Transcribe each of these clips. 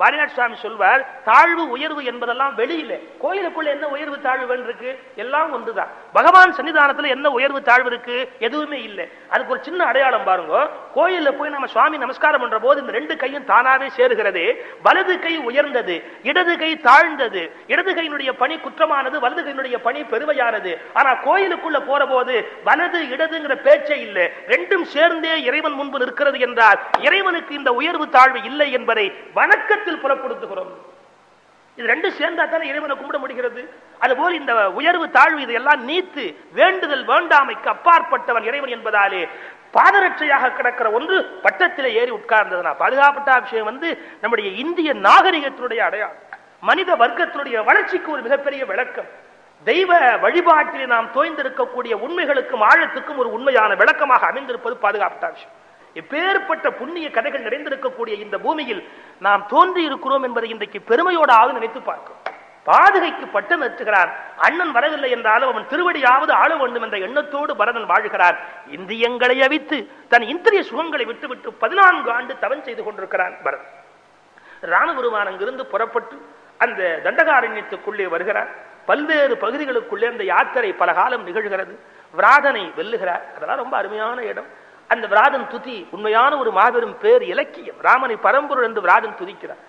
வாரிநாட் சுவாமி சொல்வார், தாழ்வு உயர்வு என்பதெல்லாம் வெளியில, கோயிலுக்குள்ள என்ன உயர்வு தாழ்வு இருக்கு? எல்லாம் ஒன்றுதான். பகவான் சன்னிதானத்துல என்ன உயர்வு தாழ்வு இருக்கு? எதுவுமே இல்லை. அதுக்கு ஒரு சின்ன அடையாளம் பாருங்க. கோயில்ல போய் நம்ம சுவாமி நமஸ்காரம் பண்ற போது இந்த ரெண்டு கையும் தானாவே சேருகிறது. வலது கை உயர்ந்தது, இடது கை தாழ்ந்தது. இடது கையினுடைய பணி குற்றமானது, வலது கையினுடைய பணி பெருமையானது. ஆனா கோயிலுக்குள்ள போற போது வலது இடதுங்கிற பேச்சே இல்லை, ரெண்டும் சேர்ந்தே இறைவன் முன்பு நிற்கிறது என்றால் இறைவனுக்கு இந்த உயர்வு தாழ்வு இல்லை என்பதை வணக்கத்தில் புறப்படுத்துகிறோம். இது ரெண்டு சேர்ந்தா தானே இறைவனை கும்பிட முடிகிறது. அதுபோல் இந்த உயர்வு தாழ்வு இதையெல்லாம் நீத்து வேண்டுதல் வேண்டாமைக்கு அப்பாற்பட்டவன் இறைவன் என்பதாலே பாதரட்சையாக கிடக்கிற ஒன்று பட்டத்திலே ஏறி உட்கார்ந்ததுனா பாதுகாப்பட்ட விஷயம் நம்முடைய இந்திய நாகரிகத்தினுடைய அடையாளம், மனித வர்க்கத்தினுடைய வளர்ச்சிக்கு ஒரு மிகப்பெரிய விளக்கம். தெய்வ வழிபாட்டில் நாம் தோய்ந்திருக்கக்கூடிய உண்மைகளுக்கும் ஆழத்துக்கும் ஒரு உண்மையான விளக்கமாக அமைந்திருப்பது பாதுகாப்பட்ட விஷயம். எப்பேற்பட்ட புண்ணிய கதைகள் நிறைந்திருக்கக்கூடிய இந்த பூமியில் நாம் தோன்றி இருக்கிறோம் என்பதை இன்றைக்கு பெருமையோடாவது நினைத்து பார்க்கிறோம். பாதுகைக்கு பட்டம் ஏற்றுகிறான். அண்ணன் வரவில்லை என்றாலும் அவன் திருவடியாவது ஆள வேண்டும் என்ற எண்ணத்தோடு பரதன் வாழ்கிறான். இந்திரியங்களை அவித்து தன் இந்திரிய சுகங்களை விட்டுவிட்டு 14 ஆண்டு தவம் செய்து கொண்டிருக்கிறான் பரதன். ராமபெருமான் அங்கிருந்து புறப்பட்டு அந்த தண்டகாரண்யத்துக்குள்ளே வருகிறார். பல்வேறு பகுதிகளுக்குள்ளே அந்த யாத்திரை பல காலம் நிகழ்கிறது. விராதனை வெல்லுகிறார். அதெல்லாம் ரொம்ப அருமையான இடம். அந்த விராதன் துதி உண்மையான ஒரு மாபெரும் பேர் இலக்கியம். ராமனை பரம்பொருள் என்று விராதன் துதிக்கிறார்.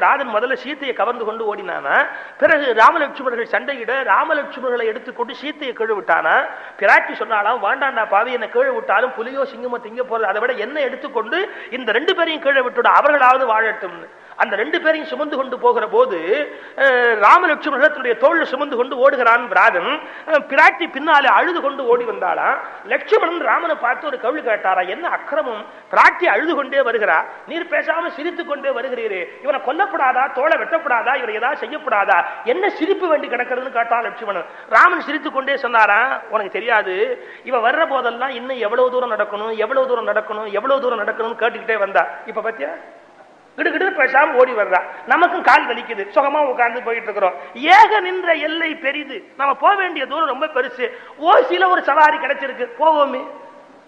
ராதன் முதல்ல சீத்தையை கவர்ந்து கொண்டு ஓடினானா, பிறகு ராமலட்சுமணர்கள் சண்டையிட ராமலட்சுமணர்களை எடுத்துக்கொண்டு சீத்தையை கீழே விட்டானா. பிராட்டி சொன்னாலாம், வாண்டாண்டா பாவி, என்ன கீழே விட்டாலும் புலியோ சிங்கமோ திங்க போறது, அதை விட என்ன எடுத்துக்கொண்டு இந்த 2 பேரையும் கீழே விட்டுட, அவர்களாவது வாழட்டும். அந்த 2 பேரையும் சுமந்து கொண்டு போகிற போது ராமலட்சுமணர்களுடைய தோள் சுமந்து கொண்டு ஓடுகிறான் விராதன். பிராட்டி பின்னாலே அழுது கொண்டு ஓடி வந்தாளாம். லட்சுமணன் ராமனை பார்த்து ஒரு கேள்வி கேட்டாரா, என்ன அக்கிரமம், பிராட்டி அழுது கொண்டே வருகிறா, நீர் பேசாம சிரித்து கொண்டே வருகிறீரே, இவனை கொல்லப்படாதா, தோளை வெட்டப்படாதா, இவரை ஏதாவது செய்யப்படாதா, என்ன சிரிப்பு வேண்டி கிடக்கிறதுன்னு கேட்டான் லட்சுமணன். ராமன் சிரித்து கொண்டே சொன்னாரா, உனக்கு தெரியாது, இவ வர்ற போதெல்லாம் இன்னும் எவ்வளவு தூரம் நடக்கணும், எவ்வளவு தூரம் நடக்கணும், எவ்வளவு தூரம் நடக்கணும்னு கேட்டுக்கிட்டே வந்தா. இப்ப பத்தியா கிடுகிடு பேசாம ஓடி வர்றா. நமக்கும் கால் வலிக்குது, சுகமா உட்கார்ந்து போயிட்டு இருக்கிறோம். ஏக நின்ற எல்லை பெரிது, நம்ம போக வேண்டிய தூரம் ரொம்ப பெருசு. ஓசில ஒரு சவாரி கிடைச்சிருக்கு, போவோமே.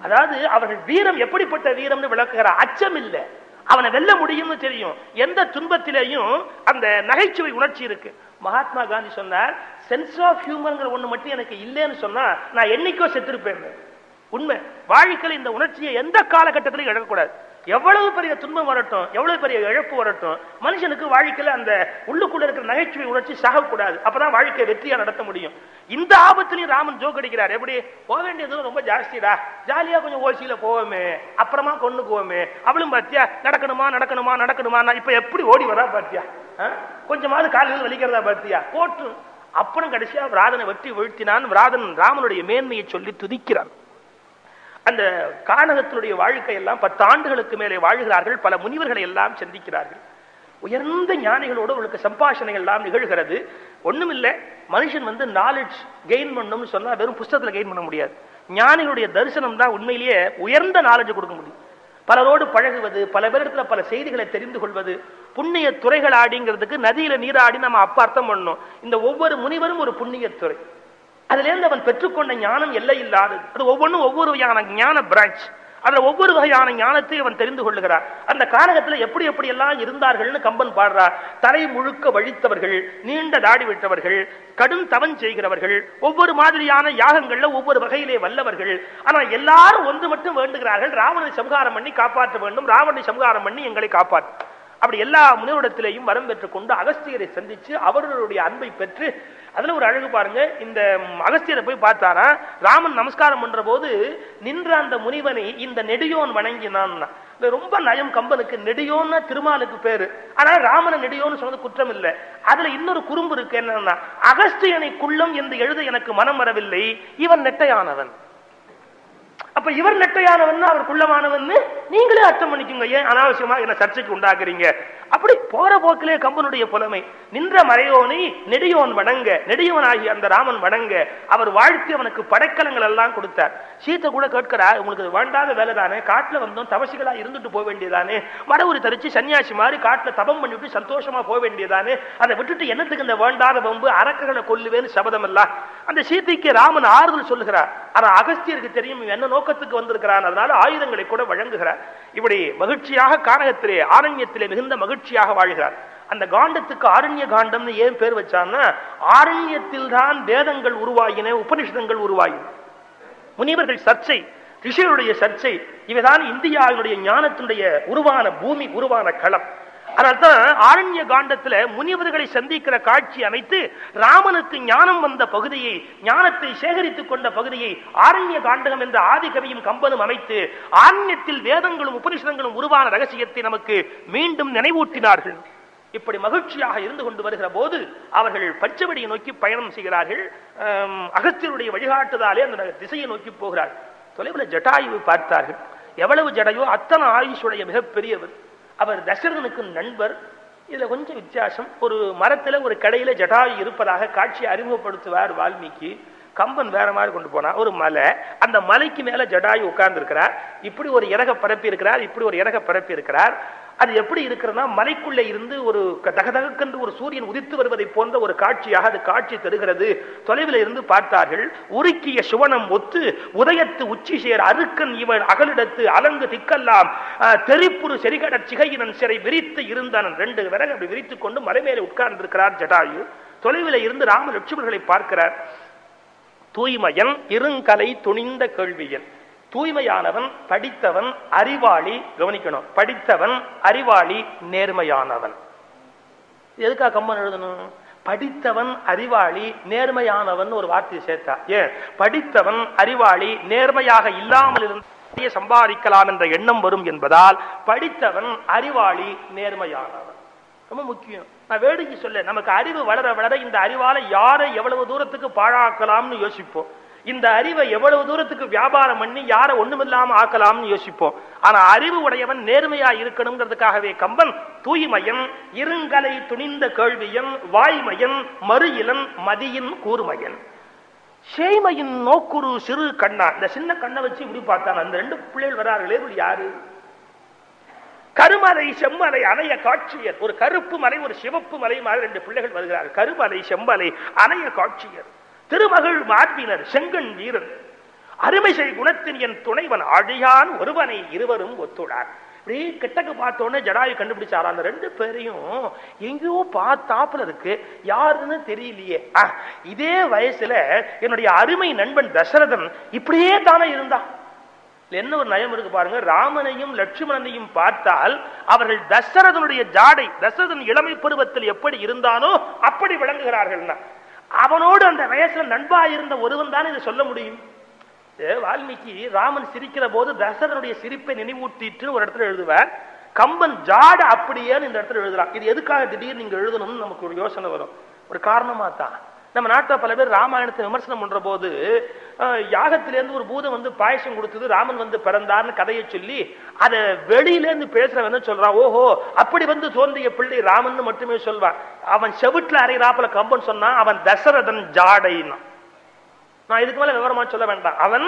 அதாவது அவர்கள் வீரம் எப்படிப்பட்ட வீரம்னு விளக்குகிற, அச்சம் இல்லை, அவனை வெல்ல முடியும்னு தெரியும். எந்த துன்பத்திலேயும் அந்த நகைச்சுவை உணர்ச்சி இருக்கு. மகாத்மா காந்தி சொன்னார், சென்ஸ் ஆஃப் ஹியூமர்ங்கிற ஒண்ணு மட்டும் எனக்கு இல்லைன்னு சொன்னா நான் என்னைக்கோ செத்துருப்பேன். உண்மை. வாழ்க்கையில் இந்த உணர்ச்சியை எந்த காலகட்டத்திலும் இழக்கக்கூடாது. எவ்வளவு பெரிய துன்பம் வரட்டும், எவ்வளவு பெரிய இழப்பு வரட்டும், மனுஷனுக்கு வாழ்க்கையில அந்த உள்ளுக்குள்ள இருக்கிற நகைச்சுவை உணர்ச்சி சாகக்கூடாது. அப்பதான் வாழ்க்கையை வெற்றியா நடத்த முடியும். இந்த ஆபத்திலையும் ராமன் ஜோக் அடிக்கிறார். எப்படி போக வேண்டியது ரொம்ப ஜாஸ்திடா, ஜாலியா கொஞ்சம் ஓசியில போவோமே, அப்புறமா கொண்டுக்குவோமே. அவளும் பாத்தியா நடக்கணுமா நடக்கணுமா நடக்கணுமா, இப்ப எப்படி ஓடி வரா பாத்தியா, கொஞ்சமாவது காலையில் வலிக்கிறதா பாத்தியா, போட்டு. அப்புறம் கடைசியா விராதனை வெற்றி வீழ்த்தினான். விராதன் ராமனுடைய மேன்மையை சொல்லி துதிக்கிறான். அந்த கானகத்தினுடைய வாழ்க்கை எல்லாம் 10 ஆண்டுகளுக்கு மேலே வாழ்கிறார்கள். பல முனிவர்களை எல்லாம் சந்திக்கிறார்கள். உயர்ந்த ஞானிகளோடு அவளுக்கு சம்பாஷணைகள் எல்லாம் நிகழ்கிறது. ஒண்ணுமில்லை, மனுஷன் நாலேஜ் கெயின் பண்ணணும்னு சொன்னா வெறும் புஸ்தகத்துல கெயின் பண்ண முடியாது. ஞானிகளுடைய தரிசனம் தான் உண்மையிலேயே உயர்ந்த நாலேஜ் கொடுக்க முடியும். பலரோடு பழகுவது, பல பேரிடத்துல பல செய்திகளை தெரிந்து கொள்வது, புண்ணிய துறைகள் ஆடிங்கிறதுக்கு நதியில நீராடி நம்ம அப்ப அர்த்தம் பண்ணணும். இந்த ஒவ்வொரு முனிவரும் ஒரு புண்ணிய துறை. அதுல இருந்து அவன் பெற்றுக்கொண்ட ஞானம் எல்லை இல்லாதது. அது ஒவ்வொன்றும் ஒவ்வொரு வகையான ஞான பிரான்ச். அதுல ஒவ்வொரு வகையான ஞானத்தை அவன் தெரிந்து கொள்ளுகிறார். அந்த காலகட்டத்தில் எப்படி எப்படி எல்லாம் இருந்தார்கள்னு கம்பன் பாடுறார். தலை முழுக்க வழித்தவர்கள், நீண்ட தாடி விட்டவர்கள், கடும் தவம் செய்கிறவர்கள், ஒவ்வொரு மாதிரியான யாகங்கள்ல ஒவ்வொரு வகையிலே வல்லவர்கள். ஆனா எல்லாரும் ஒன்று மட்டும் வேண்டுகிறார்கள், ராவணனை சம்ஹாரம் பண்ணி காப்பாற்ற வேண்டும், ராவணனை சம்ஹாரம் பண்ணி எங்களை காப்பாற்ற. அப்படி எல்லா முனிவரிடத்திலேயும் வரம் பெற்றுக் கொண்டு அகஸ்தியரை சந்திச்சு அவர்களுடைய அன்பை பெற்று, அதுல ஒரு அழகு பாருங்க. இந்த அகஸ்தியரை போய் பார்த்தாரா, ராமன் நமஸ்காரம் பண்ற போது நின்ற அந்த முனிவனை இந்த நெடியோன் வணங்கினான். ரொம்ப நயம் கம்பனுக்கு. நெடியோன்னா திருமாலுக்கு பேரு, ஆனா ராமனை நெடியோன்னு சொன்னது குற்றம் இல்லை. அதுல இன்னொரு குறும்பு இருக்கு. என்னன்னா, அகஸ்தியனை குள்ளம் என்று எழுத எனக்கு மனம் வரவில்லை, இவன் நெட்டையானவன். அப்ப இவர் நெட்டையானவன் அவர் குள்ளமானவன் நீங்களே அர்த்தம் பண்ணிக்கோங்க. ஏன் அனாவசியமா என்ன சர்ச்சைக்கு உண்டாக்குறீங்க? அப்படி போற போக்கிலே கம்பனுடைய புலமை. நின்ற மறையோனை நெடியோன் வணங்க, நெடியோன் ஆகிய அந்த ராமன் வணங்க அவர் வாழ்த்தி அவனுக்கு படைக்கலங்கள் எல்லாம் கொடுத்தார். சீத்தை கூட கேட்கிறா, உங்களுக்கு வேண்டாத வேலை தானே, காட்டுல வந்தோம் தவசிகளா இருந்துட்டு போக வேண்டியதானே, மடவுரி தரிச்சு சன்னியாசி மாதிரி காட்டுல தபம் பண்ணிவிட்டு சந்தோஷமா போக வேண்டியதானே, அதை விட்டுட்டு என்னத்துக்கு இந்த வேண்டாத வம்பு, அரக்கர்களை கொல்லுவேன்னு சபதம் எல்லாம். அந்த சீதைக்கு ராமன் ஆறுதல் சொல்லுகிறார். ஆனா அகஸ்தியருக்கு தெரியும் என்ன நோக்கத்துக்கு வந்திருக்கிறான், அதனால ஆயுதங்களை கூட வழங்குகிறார். இப்படி மகிழ்ச்சியாக கானகத்திலே ஆரண்யத்திலே மிகுந்த மகிழ்ச்சியாக வாழ்கிறார். அந்த காண்டத்துக்கு ஆரண்ய காண்டம்னு ஏன் பேர் வச்சான்னா, ஆரண்யத்தில் தான் வேதங்கள் உருவாகின, உபனிஷதங்கள் உருவாகின. முனிவர்கள் சர்ச்சை, ரிஷிகளுடைய சர்ச்சை, இவைதான் இந்தியாவினுடைய ஞானத்தினுடைய உருவான பூமி, உருவான களம். அதனால்தான் ஆரண்ய காண்டத்துல முனிவர்களை சந்திக்கிற காட்சி அமைத்து ராமனுக்கு ஞானம் வந்த பகுதியை, ஞானத்தை சேகரித்துக் கொண்ட பகுதியை ஆரண்ய காண்டகம் என்ற ஆதிகவியும் கம்பனும் அமைத்து ஆரண்யத்தில் வேதங்களும் உபனிஷதங்களும் உருவான ரகசியத்தை நமக்கு மீண்டும் நினைவூட்டினார்கள். இப்படி மகிழ்ச்சியாக இருந்து கொண்டு வருகிற போது அவர்கள் பச்சவடியை நோக்கி பயணம் செய்கிறார்கள். அகஸ்தியருடைய வழிகாட்டுதலே அந்த திசையை நோக்கி போகிறார்கள். தொலைவில் ஜட்டாயுவை பார்த்தார்கள். எவ்வளவு ஜடையோ அத்தனை ஆயுஷுடைய மிகப்பெரியவர். அவர் தசரதனுக்கு நண்பர். இதுல கொஞ்சம் வித்தியாசம். ஒரு மரத்துல ஒரு கடையில ஜட்டாயு இருப்பதாக காட்சியை அறிமுகப்படுத்துவார் வால்மீகி. கம்பன் வேற மாதிரி கொண்டு போனா ஒரு மலை, அந்த மலைக்கு மேல ஜடாயு உட்கார்ந்து இருக்கிறார். இப்படி ஒரு இறக பரப்பி இருக்கிறார், இப்படி ஒரு இறக பரப்பி இருக்கிறார். அது எப்படி இருக்கிறதுனா மலைக்குள்ளே இருந்து ஒரு தகதகென்று ஒரு சூரியன் உதித்து வருவதை போன்ற ஒரு காட்சியாக அது காட்சி தருகிறது. தொலைவில் இருந்து பார்த்தார்கள். உருக்கிய சுவனம் ஒத்து உதயத்து உச்சி சேர் அருக்கன் இவன் அகலிடத்து அலங்கு திக்கல்லாம் தெரிப்புறு செரிகட சிகையினன் சிறை விரித்து இருந்தான். 2 விறகு அப்படி விரித்துக் கொண்டு மலை மேலே உட்கார்ந்து இருக்கிறார் ஜடாயு. தொலைவில் இருந்து ராம லட்சுமணர்களை பார்க்கிறார். தூய்மையன் இருங்கலை துணிந்த கேள்வியன். தூய்மையானவன், படித்தவன், அறிவாளி. கவனிக்கணும், படித்தவன், அறிவாளி, நேர்மையானவன். எதுக்கா கம்பன் எழுதணும்? படித்தவன், அறிவாளி, நேர்மையானவன் ஒரு வார்த்தையை சேர்த்தா. ஏன்? படித்தவன், அறிவாளி, நேர்மையாக இல்லாமல் இருந்து சம்பாதிக்கலாம் என்ற எண்ணம் வரும் என்பதால் படித்தவன், அறிவாளி, நேர்மையானவன் ரொம்ப முக்கியம். நான் வேடிக்கை சொல்ல, நமக்கு அறிவு வளர வளர இந்த அறிவால யாரை எவ்வளவு தூரத்துக்கு பாழாக்கலாம்னு யோசிப்போம். இந்த அறிவை எவ்வளவு தூரத்துக்கு வியாபாரம் பண்ணி யாரை ஒண்ணுமில்லாம ஆக்கலாம்னு யோசிப்போம். ஆனா அறிவு உடையவன் நேர்மையா இருக்கணுங்கிறதுக்காகவே கம்பன் தூய்மையன், இருங்கலை துணிந்த கேள்வியன், வாய்மையன், மறு இளன், மதியின் கூர்மையன், சேய்மையின் நோக்குரு சிறு கண்ணா. இந்த சின்ன கண்ணை வச்சு இப்படி பார்த்தான். அந்த 2 பிள்ளைகள் வரார்களே, யாரு? கருமலை செம்மலை அணைய காட்சியர். ஒரு கருப்பு மலை, ஒரு சிவப்பு மலை மாதிரி 2 பிள்ளைகள் வருகிறார்கள். கருமலை செம்மலை அணைய காட்சியர், திருமகள் மார்பினர், செங்கண் வீரன், அருமை செய் குணத்தின் என் துணைவன், அழியான் ஒருவனை இருவரும் ஒத்துடார். இப்படி கிட்டக்கு பார்த்தோன்னே ஜடாயு கண்டுபிடிச்சாரா, அந்த 2 பேரையும் எங்கேயோ பார்த்தாப்புல இருக்கு, யாருன்னு தெரியலையே. இதே வயசுல என்னுடைய அருமை நண்பன் தசரதன் இப்படியே தானே இருந்தான். என்ன ஒரு நயம் இருக்கு பாருங்க. ராமனையும் லட்சுமணனையும் பார்த்தால் அவர்கள் தசரதனுடைய ஜாடை, தசரதன் இளமை பருவத்தில் எப்படி இருந்தானோ அப்படி விளங்குகிறார்கள். அவனோடு அந்த வயசுல நண்பா இருந்த ஒருவன் தான் இதை சொல்ல முடியும். வால்மீகி ராமன் சிரிக்கிற போது தசரதனுடைய சிரிப்பை நினைவூட்டிட்டு ஒரு இடத்துல எழுதுவார். கம்பன் ஜாட அப்படியேன்னு இந்த இடத்துல எழுதுறான். இது எதுக்காக திடீர்னு நீங்க எழுதணும்னு நமக்கு ஒரு யோசனை வரும். ஒரு காரணமா தான் நம்ம நாட்டில் பல பேர் ராமாயணத்தை விமர்சனம் பண்ற போது யாகத்திலேருந்து ஒரு பூதம் வந்து பாயசம் கொடுத்தது, ராமன் வந்து பிறந்தார்னு கதையை சொல்லி அதை வெளியிலேருந்து பேசுறவன் சொல்றான், ஓஹோ அப்படி வந்து தோன்றிய பிள்ளை ராமன் மட்டுமே சொல்வான். அவன் செவிட்டுல அறையிறாப்புல கம்பன் சொன்னான், அவன் தசரதன் ஜாடைன்னா. நான் இதுக்கு மேல விவரமா சொல்ல வேண்டாம். அவன்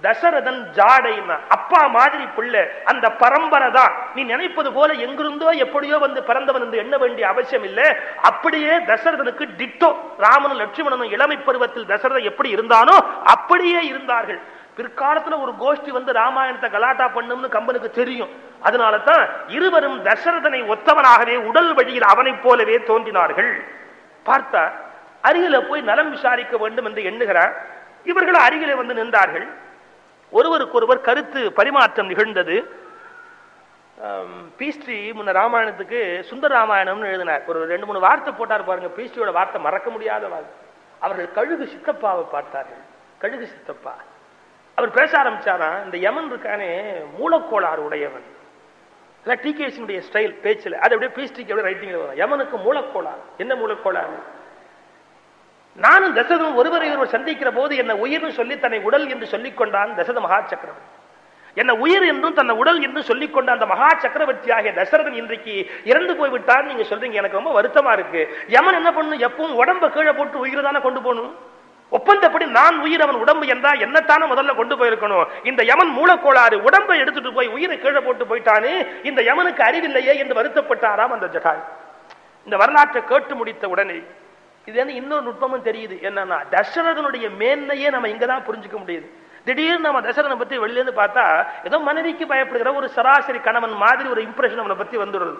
தசரதன் ஜாடைன்னா அப்பா மாதிரி பிள்ளை, அந்த பரம்பரை தான். நீ நினைப்பது போல எங்கிருந்தோ எப்படியோ வந்து பிறந்தவன் என்று எண்ண வேண்டிய அவசியம் இல்லை. அப்படியே தசரதனுக்கு டிட்டோ. ராமனும் லட்சுமணனும் இளமை பருவத்தில் தசரதன் எப்படி இருந்தானோ அப்படியே இருந்தார்கள். பிற்காலத்துல ஒரு கோஷ்டி வந்து ராமாயணத்தை கலாட்டா பண்ணும்னு கம்பனுக்கு தெரியும். அதனால தான் இருவரும் தசரதனை ஒத்தவனாகவே உடல் வழியில் அவனை போலவே தோன்றினார்கள். பார்த்தா அருகில போய் நலம் விசாரிக்க வேண்டும் என்று எண்ணுகிறார். இவர்கள் அருகிலே வந்து நின்றார்கள். ஒருவருக்கொருவர் கருத்து பரிமாற்றம் நிகழ்ந்தது. பீஸ்ட்ரி முன்ன ராமாயணத்துக்கு சுந்தர ராமாயணம்னு எழுதினார். ஒரு 2-3 வார்த்தை போட்டார் பாருங்க. பீஸ்ட்ரியோட வார்த்தை மறக்க முடியாத வார்த்தை. அவர்கள் கழுகு சித்தப்பாவை பார்த்தார்கள். கழுகு சித்தப்பா அவர் பேச ஆரம்பிச்சாரா, இந்த யமன் இருக்கானே மூலக்கோளாறு உடையவன். டிகேசினுடைய ஸ்டைல் பேச்சில் அது அப்படியே பீஸ்ட்ரிக்கு அப்படியே ரைட்டிங்ல வரும். யமனுக்கு மூலக்கோளாறு. என்ன மூலக்கோளாறு? நானும் தசரதன் ஒருவரை ஒருவர் சந்திக்கிற போது என்ன உயிர்னு சொல்லி தன்னை உடல் என்று சொல்லிக் கொண்டான் தசரத மகா சக்கரவர்த்தி. என்ன உயிர் என்றும் தன்னை உடல் என்று சொல்லிக் கொண்ட அந்த மகா சக்கரவர்த்தி ஆகிய தசரதன் இன்றைக்கு இறந்து போய்விட்டார். நீங்க சொல்றீங்க, எனக்கு ரொம்ப வருத்தமா இருக்கு. யமன் என்ன பண்ணும்? எப்பவும் உடம்ப கீழே போட்டு உயிரை தானே கொண்டு போகணும். ஒப்பந்தப்படி நான் உயிர், அவன் உடம்பு என்றா என்னத்தானே முதல்ல கொண்டு போயிருக்கணும். இந்த யமன் மூலக்கோளாறு, உடம்பை எடுத்துட்டு போய் உயிரை கீழே போட்டு போயிட்டானே, இந்த யமனுக்கு அறிவில்லையே என்று வருத்தப்பட்டாராம் அந்த ஜடாயு. இந்த வரலாற்றை கேட்டு முடித்த உடனே இது வந்து இன்னொரு நுட்பமும் தெரியுது. என்னன்னா தசரதனுடைய மேன்மையே நம்ம இங்கதான் புரிஞ்சுக்க முடியுது. திடீர்னு நம்ம தசரதனை பத்தி வெளியில இருந்து பார்த்தா ஏதோ மனைவிக்கு பயப்படுகிற ஒரு சராசரி கணவன் மாதிரி ஒரு இம்ப்ரெஷன் அவனை பத்தி வந்துடுறது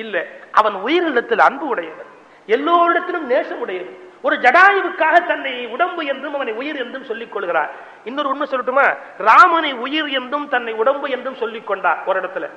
இல்ல. அவன் உயிரிழத்தில் அன்பு உடையவன், எல்லோரிடத்திலும் நேசம் உடையவன். ஒரு ஜடாயுவுக்காக தன்னை உடம்பு என்றும் அவனை உயிர் என்றும் சொல்லிக் கொள்கிறார். இன்னொரு உண்மை சொல்லட்டுமா, ராமனை உயிர் என்றும் தன்னை உடம்பு என்றும் சொல்லிக் கொண்டார். ஒரு இடத்துல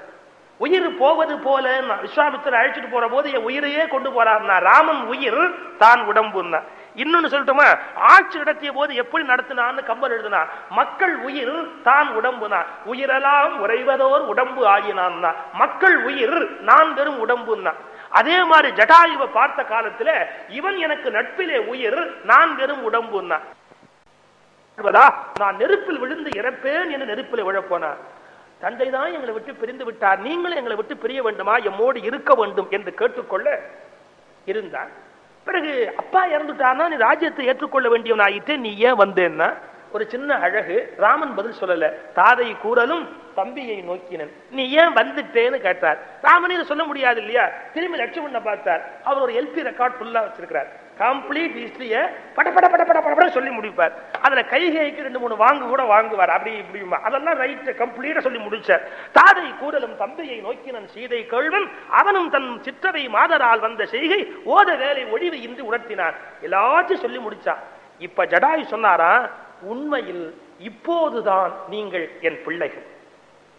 உயிர் போவது போல விஸ்வாமித்திரர் அழைச்சிட்டு போற போது என் உயிரையே கொண்டு போறார்னா ராமன் உயிர் தான் உடம்புன்னா. இன்னொன்னு சொல்லட்டுமா, ஆட்சி நடத்திய போது எப்படி நடத்தினான்னு கம்பர் எழுதினா, மக்கள் உயிர் தான் உடம்புனா, உயிரெல்லாம் உறைவதோர் உடம்பு ஆகினான். மக்கள் உயிர் நான் வெறும் உடம்புன்னா. அதே மாதிரி ஜடாயுவை பார்த்த காலத்துல இவன் எனக்கு நட்பிலே உயிர், நான் வெறும் உடம்புன்னா. நான் நெருப்பில் விழுந்து இறப்பேன் என்று நெருப்பில் விழப்போனா, தந்தை தான் எங்களை விட்டு பிரிந்து விட்டார், நீங்களும் எங்களை விட்டு பிரிய வேண்டுமா, எம்மோடு இருக்க வேண்டும் என்று கேட்டுக்கொள்ள இருந்தான். பிறகு அப்பா இறந்துட்டானா நீ ராஜ்யத்தை ஏற்றுக்கொள்ள வேண்டியவன் ஆயிட்டு நீ ஏன் வந்தேன்னா ஒரு சின்ன அழகு. ராமன் பதில் சொல்லல, தாதை கூறலும் தம்பியை நோக்கினன், நீ ஏன் வந்துட்டேன்னு கேட்டார். ராமனே சொல்ல முடியாது இல்லையா. திரும்பி லட்சுமணனை பார்த்தார். அவர் ஒரு எல்பி ரெக்கார்ட் ஃபுல்லா வச்சிருக்கிறார். கம்ப்ளீட் ஹிஸ்டரிய படப்பட படப்பட படப்பட சொல்லி முடிப்பார். அதுல கைகைக்கு 2-3 வாங்கு கூட வாங்குவார். அப்படி இப்படிமா அதெல்லாம் ரைட் கம்ப்ளீட்டா சொல்லி முடிச்சார். தாதை கூறலும் தம்பியை நோக்கினன் சீதை கேள்வன், அவனும் தன் சிற்றவை மாதரால் வந்த செய்கை ஓத வேலை ஒழிவு இன்றி உணர்த்தினான். எல்லாத்தையும் சொல்லி முடிச்சான். இப்ப ஜடாயு சொன்னாரா, உண்மையில் இப்போதுதான் நீங்கள் என் பிள்ளைகள்.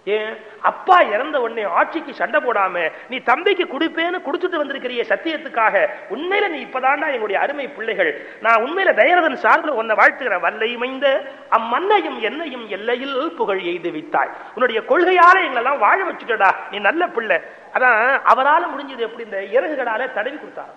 ஏன் அப்பா இறந்த உடனே ஆட்சிக்கு சண்டை போடாம நீ தம்பிக்கு கொடுப்பேன்னு கொடுத்துட்டு வந்திருக்கிறிய சத்தியத்துக்காக உண்மையில நீ இப்பதான்டா எங்களுடைய அருமை பிள்ளைகள். நான் உண்மையில தயரதன் சார்பில் உன்னை வாழ்த்துகிறேன். வல்லை மைந்த அம்மன்னையும் என்னையும் எல்லையில் புகழ் எய்து வித்தாய். உன்னுடைய கொள்கையால எங்களெல்லாம் வாழ வச்சுட்டடா, நீ நல்ல பிள்ளை. அதான் அவரால் முடிஞ்சது எப்படி, இந்த இறகுகளால தடவி கொடுத்தார்.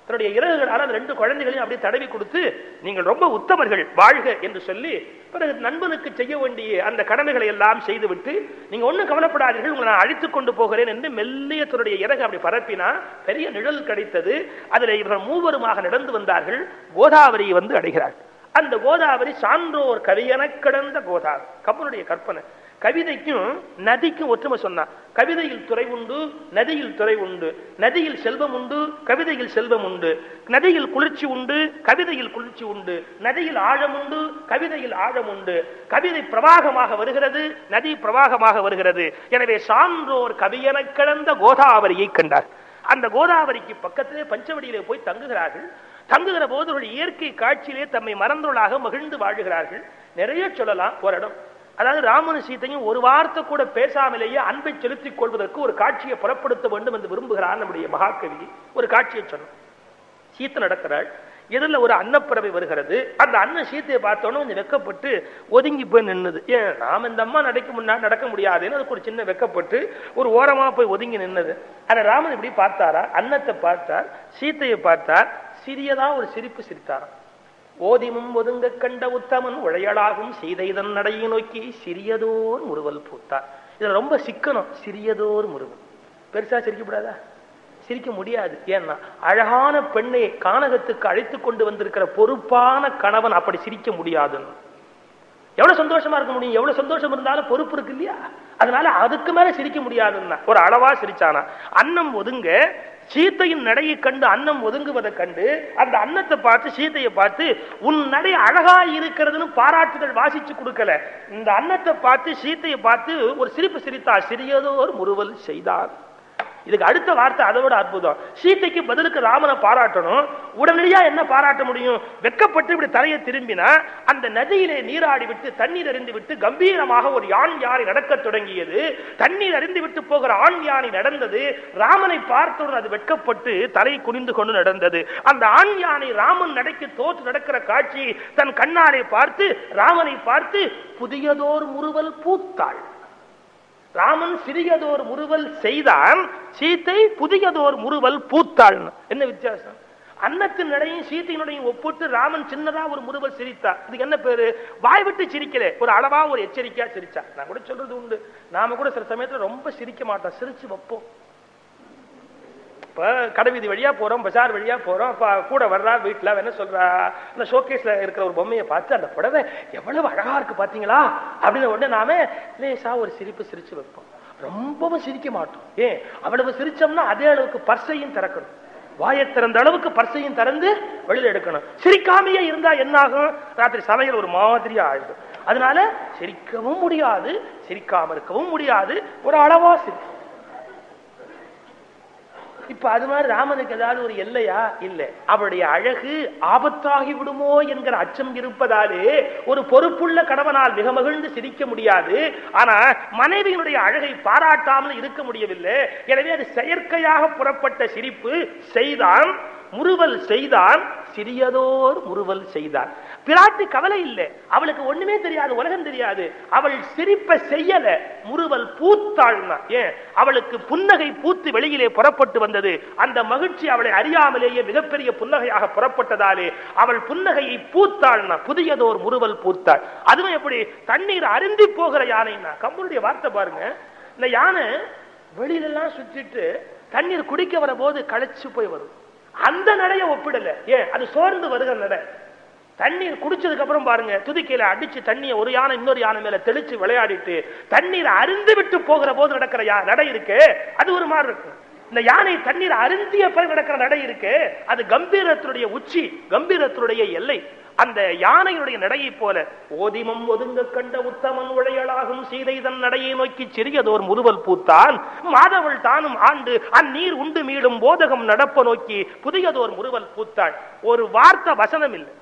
தன்னுடைய இறகுகளால் அந்த 2 குழந்தைகளையும் அப்படியே தடவி கொடுத்து நீங்கள் ரொம்ப உத்தமர்கள் வாழ்க என்று சொல்லி பிறகு நண்பனுக்கு செய்ய வேண்டிய அந்த கடமைகளை எல்லாம் செய்துவிட்டு நீங்க ஒன்னும் கவலைப்படாதீர்கள், உங்களை நான் அழைத்துக் கொண்டு போகிறேன் என்று மெல்லிய தன்னுடைய இறகு அப்படி பரப்பினா பெரிய நிழல் கிடைத்தது. அதில் இவர்கள் மூவருமாக நடந்து வந்தார்கள். கோதாவரியை வந்து அடைகிறார்கள். அந்த கோதாவரி சான்றோர் கவியென கிடந்த கோதாவரி. கம்பனுடைய கற்பனை. கவிதைக்கும் நதிக்கும் ஒற்றுமை சொன்னா, கவிதையில் துறை உண்டு, நதியில் துறை உண்டு. நதியில் செல்வம் உண்டு, கவிதையில் செல்வம் உண்டு. நதியில் குளிர்ச்சி உண்டு, கவிதையில் குளிர்ச்சி உண்டு. நதியில் ஆழம் உண்டு, கவிதையில் ஆழம் உண்டு. கவிதை பிரவாகமாக வருகிறது, நதி பிரவாகமாக வருகிறது. எனவே சான்றோர் கவியென கிடந்த கோதாவரியை கண்டார். அந்த கோதாவரிக்கு பக்கத்திலே பஞ்சவடியிலே போய் தங்குகிறார்கள். தங்குகிற போது ஒரு இயற்கை காட்சியிலே தம்மை மறந்தவர்களாக மகிழ்ந்து வாழ்கிறார்கள். நிறைய சொல்லலாம். ஒரு இடம், அதாவது ராமனு சீத்தையும் ஒரு வார்த்தை கூட பேசாமலேயே அன்பை செலுத்திக் கொள்வதற்கு ஒரு காட்சியை புறப்படுத்த வேண்டும் என்று விரும்புகிறார் நம்முடைய மகாகவி. ஒரு காட்சியை சொன்னோம். சீத்தை நடக்கிறாள், எதிரில் ஒரு அன்னப்பறவை வருகிறது. அந்த அண்ணன் சீத்தையை பார்த்தோன்னு கொஞ்சம் வெக்கப்பட்டு ஒதுங்கி போய் நின்னுது. ஏன் நாம இந்த அம்மா நடக்க முடியாதுன்னு அதுக்கு ஒரு சின்ன வெக்கப்பட்டு ஒரு ஓரமா போய் ஒதுங்கி நின்னது. ஆனா ராமன் இப்படி பார்த்தாரா, அன்னத்தை பார்த்தார், சீத்தையை பார்த்தார், சிறியதா ஒரு சிரிப்பு சிரித்தாராம். ஓதிமும் ஒதுங்க கண்ட உத்தமன் உழையலாகும் சீதைதன் நடையை நோக்கி சிறியதோர் முறுவல் பூத்தார். இதுல ரொம்ப சிக்கனம். சிறியதோர் முறுவல், பெருசா சிரிக்கப்படாதா? சிரிக்க முடியாது. ஏன்னா அழகான பெண்ணை கானகத்துக்கு அழைத்து கொண்டு வந்திருக்கிற பொறுப்பான கணவன் அப்படி சிரிக்க முடியாதுன்னு. எவ்வளவு சந்தோஷமா இருக்க முடியும்? எவ்வளவு சந்தோஷம் இருந்தாலும் பொறுப்பு இருக்கு இல்லையா? அதனால அதுக்கு மேல சிரிக்க முடியாதுன்னா ஒரு அளவா சிரிச்சானா. அன்னம் ஒதுங்க, சீத்தையின் நடையை கண்டு அன்னம் ஒதுங்குவதை கண்டு அந்த அன்னத்தை பார்த்து சீத்தையை பார்த்து உன் நடை அழகா இருக்கிறதுன்னு பாராட்டுதல் வாசிச்சு கொடுக்கல. இந்த அன்னத்தை பார்த்து சீத்தையை பார்த்து ஒரு சிரிப்பு சிரித்தா, சிறியதோர் முறுவல் செய்தார். இதுக்கு அடுத்த வார்த்தை அதை விட அற்புதம். சீத்தைக்கு பதிலுக்கு ராமனை பாராட்டணும். உடனடியா என்ன பாராட்ட முடியும்? வெக்கப்பட்டு இப்படி தலையை திரும்பினா அந்த நதியிலே நீராடி விட்டு தண்ணீர் அறிந்து விட்டு கம்பீரமாக ஒரு ஆண் யானை நடக்க தொடங்கியது. தண்ணீர் அறிந்து விட்டு போகிற ஆண் யானை நடந்தது. ராமனை பார்த்தவுடன் அது வெட்கப்பட்டு தலை குனிந்து கொண்டு நடந்தது. அந்த ஆண் யானை ராமன் நடைக்கு தோற்று நடக்கிற காட்சி தன் கண்ணாலே பார்த்து ராமனை பார்த்து புதியதோர் முறுவல் பூத்தாள். ராமன் சிறியதோர் முறுவல் செய்தான், சீத்தை புதியதோர் முறுவல் பூத்தாள். என்ன வித்தியாசம்? அன்னத்தின் நடையும் சீத்தையினுடையும் ஒப்பிட்டு ராமன் சின்னதா ஒரு முறுவல் சிரித்தார். இதுக்கு என்ன பேரு? வாய் விட்டு சிரிக்கல, ஒரு அளவா ஒரு எச்சரிக்கையா சிரிச்சா. நான் கூட சொல்றது உண்டு, நாம கூட சில சமயத்துல ரொம்ப சிரிக்க மாட்டோம், சிரிச்சு வைப்போம். இப்ப கடைவீதி வழியா போறோம், பஜார் வழியா போறோம், கூட வர்றா வீட்டுல என்ன சொல்றா, அந்த ஷோகேஸ்ல இருக்கிற ஒரு பொம்மையை பார்த்து அந்த புடவை எவ்வளவு அழகா இருக்கு பாத்தீங்களா அப்படின்னு உடனே நாம லேசா ஒரு சிரிப்பு சிரிச்சு வைப்போம். ரொம்பவும் சிரிக்க மாட்டோம். ஏன்? அவ்வளவு சிரிச்சோம்னா அதே அளவுக்கு பர்சையும் திறக்கணும். வாயை திறந்த அளவுக்கு பர்சையும் திறந்து வெளியில எடுக்கணும். சிரிக்காமையே இருந்தா என்ன ஆகும்? ராத்திரி சமையல் ஒரு மாதிரியா ஆயிடும். அதனால சிரிக்கவும் முடியாது, சிரிக்காம இருக்கவும் முடியாது, ஒரு அளவா சிரிக்கும். இப்ப அது மாதிரி ராமனுக்கு ஏதாவது ஒரு எல்லையா? இல்ல. அவருடைய அழகு ஆபத்தாகி விடுமோ என்கிற அச்சம் இருப்பதாலே ஒரு பொறுப்புள்ள கணவனால் மிக மகிழ்ந்து சிரிக்க முடியாது. ஆனா மனைவியினுடைய அழகை பாராட்டாமல் இருக்க முடியவில்லை. எனவே அது செயற்கையாக புறப்பட்ட சிரிப்பு. செய்தான், முறுவல் செய்தான், சிறியதோர் முறுவல் செய்தான். பிராட்டி கவலை இல்லை, அவளுக்கு ஒண்ணுமே தெரியாது, உலகம் தெரியாது. அவள் சிரிப்ப செய்யல, முறுவல் பூத்தாள்னா. ஏன்? அவளுக்கு புன்னகை பூத்து வெளியிலே புறப்பட்டு வந்தது. அந்த மகிழ்ச்சி அவளை அறியாமலேயே மிகப்பெரிய புன்னகையாக புறப்பட்டதாலே அவள் புன்னகையை பூத்தாள்னா, புதியதோர் முறுவல் பூத்தாள். அதுவும் எப்படி? தண்ணீர் அருந்தி போகிற யானைன்னா. கம்பனுடைய வார்த்தை பாருங்க. இந்த யானை வெளியிலெல்லாம் சுற்றிட்டு தண்ணீர் குடிக்க வர போது களைச்சு போய் வரும். அந்த நடைய ஒப்பிடல. ஏன்? அது சோர்ந்து வருகிற நடை. தண்ணீர் குடிச்சதுக்கு அப்புறம் பாருங்க, துதிக்கையில அடிச்சு தண்ணியை ஒரு யானை இன்னொரு யானை மேல தெளிச்சு விளையாடிட்டு தண்ணீர் அருந்து விட்டு போகிற போது நடக்கிற நடை இருக்கு, அது ஒரு மாதிரி இருக்கு. இந்த யானை தண்ணீர் அருந்திய பிறகு நடக்கிற நடை இருக்கு, அது கம்பீரத்தினுடைய உச்சி, கம்பீரத்தினுடைய எல்லை. அந்த யானையுடைய நடையை போல ஓதிமம் ஒதுங்க கண்ட உத்தமன் உழையலாகும் சீதை தன் நடையை நோக்கி சிறியதோர் முறுவல் பூத்தான். மாதவள் தானும் ஆண்டு அந்நீர் உண்டு மீளும் போதகம் நடப்ப நோக்கி புதியதோர் முறுவல் பூத்தாள். ஒரு வார்த்தை வசனம் இல்லை.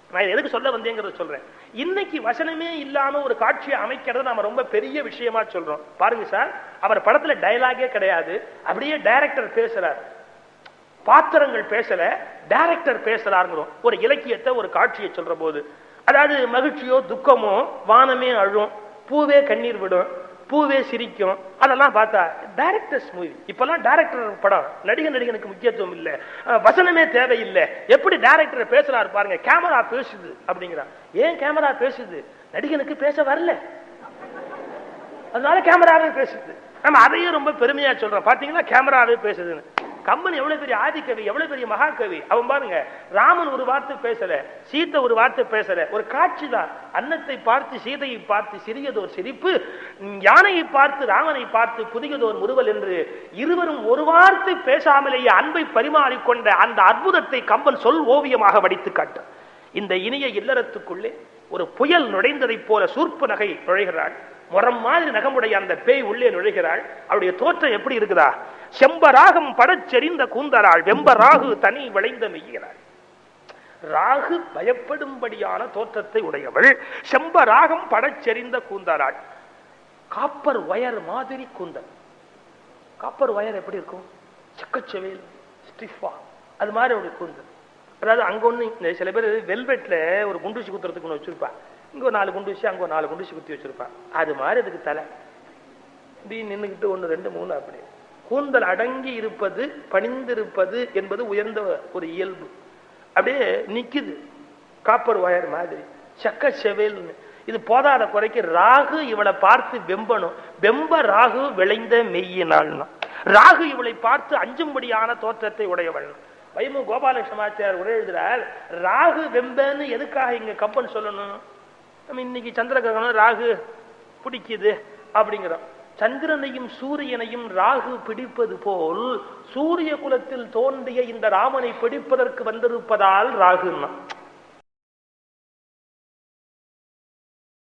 நான் எதுக்கு சொல்ல வந்தேங்கிறத சொல்றேன். இன்னைக்கு வசனமே இல்லாம ஒரு காட்சியை அமைக்கிறது நாம ரொம்ப பெரிய விஷயமா சொல்றோம். பாருங்க சார், அவர் படத்துல டயலாகே கிடையாது, அப்படியே டைரக்டர் பேசுறார். பாத்திரங்கள் பேசல, டைரக்டர் பேசுறாருங்கிறோம். ஒரு இலக்கியத்தை ஒரு காட்சியை சொல்ற போது, அதாவது மகிழ்ச்சியோ துக்கமோ, வானமே அழும், பூவே கண்ணீர் விடும், பூவே சிரிக்கும், அதெல்லாம் பார்த்தா டைரக்டர்ஸ் மூவி. இப்பெல்லாம் டைரக்டர் படம், நடிகனுக்கு முக்கியத்துவம் இல்லை, வசனமே தேவையில்லை. எப்படி டைரக்டர் பேசுறாரு பாருங்க. கேமரா பேசுது அப்படிங்கிறார். ஏன் கேமரா பேசுது? நடிகனுக்கு பேச வரல, அதனால கேமராவே பேசுது. நம்ம அதையும் ரொம்ப பெருமையா சொல்றோம். பாத்தீங்களா, கேமராவே பேசுதுன்னு. கம்பன் எவ்வளவு பெரிய ஆதிக்கவி, எவ்வளவு பெரிய மகாகவி. அவன் பாருங்க, ராமன் ஒரு வார்த்தை பேசல, சீதை ஒரு வார்த்தை பேசல, ஒரு காட்சி தான். அன்னத்தை பார்த்து சீதையை பார்த்து சிறியதோர் சிரிப்பு, யானையை பார்த்து ராமனை பார்த்து புதியதோர் முறுவல் என்று இருவரும் ஒரு வார்த்தை பேசாமலேயே அன்பை பரிமாறிக்கொண்ட அந்த அற்புதத்தை கம்பன் சொல் ஓவியமாக வடித்து காட்ட. இந்த இனிய இல்லறத்துக்குள்ளே ஒரு புயல் நுழைந்ததை போல சூர்ப்பு நகை நுழைகிறாள். முறம் மாதிரி நகமுடைய அந்த பேய் உள்ளே நுழைகிறாள். அவருடைய தோற்றம் எப்படி இருக்குதா? செம்பராகம் படச்செறிந்த கூந்தராள், வெம்பராகு தனி விளைந்த மெய்கிறாள். ராகு பயப்படும்படியான தோற்றத்தை உடையவள், செம்பராகம் படச்செறிந்த கூந்தராள், காப்பர் வயர் மாதிரி கூந்தல். காப்பர் வயர் எப்படி இருக்கும்? சக்கச்செவேல் ஸ்டிஃபா, அது மாதிரி அவருடைய கூந்தல். அதாவது அங்க ஒண்ணு, சில பேர் வெல்வெட்ல ஒரு குண்டூசி குத்துறதுக்கு ஒண்ணு வச்சிருப்பா, இங்க ஒரு 4 குண்டூசி, அங்க ஒரு 4 குண்டூசி குத்தி வச்சிருப்பான். அது மாதிரி அதுக்கு தலை இப்படி நின்றுகிட்டு 1 2 3 அப்படி கூந்தல் அடங்கி இருப்பது, பணிந்திருப்பது என்பது உயர்ந்த ஒரு இயல்பு. அப்படியே நிக்குது காப்பர் வயர் மாதிரி, சக்க செவேல்னு. இது போதாத குறைக்கு ராகு இவளை பார்த்து வெம்பணும். வெம்ப ராகு விளைந்த மெய்யினாள்னா, ராகு இவளை பார்த்து அஞ்சும்படியான தோற்றத்தை உடையவள். வைமு கோபாலகிருஷ்ணமாச்சார் உரை எழுதுறார், ராகு வெம்பன்னு எதுக்காக இங்க கம்பன் சொல்லணும்? நம்ம இன்னைக்கு சந்திர கிரகணம் ராகு பிடிக்குது அப்படிங்கிறோம். சந்திரனையும் சூரியனையும் ராகு பிடிப்பது போல் சூரிய குலத்தில் தோன்றிய இந்த ராமனை பிடிப்பதற்கு வந்திருப்பதால் ராகுன்னா.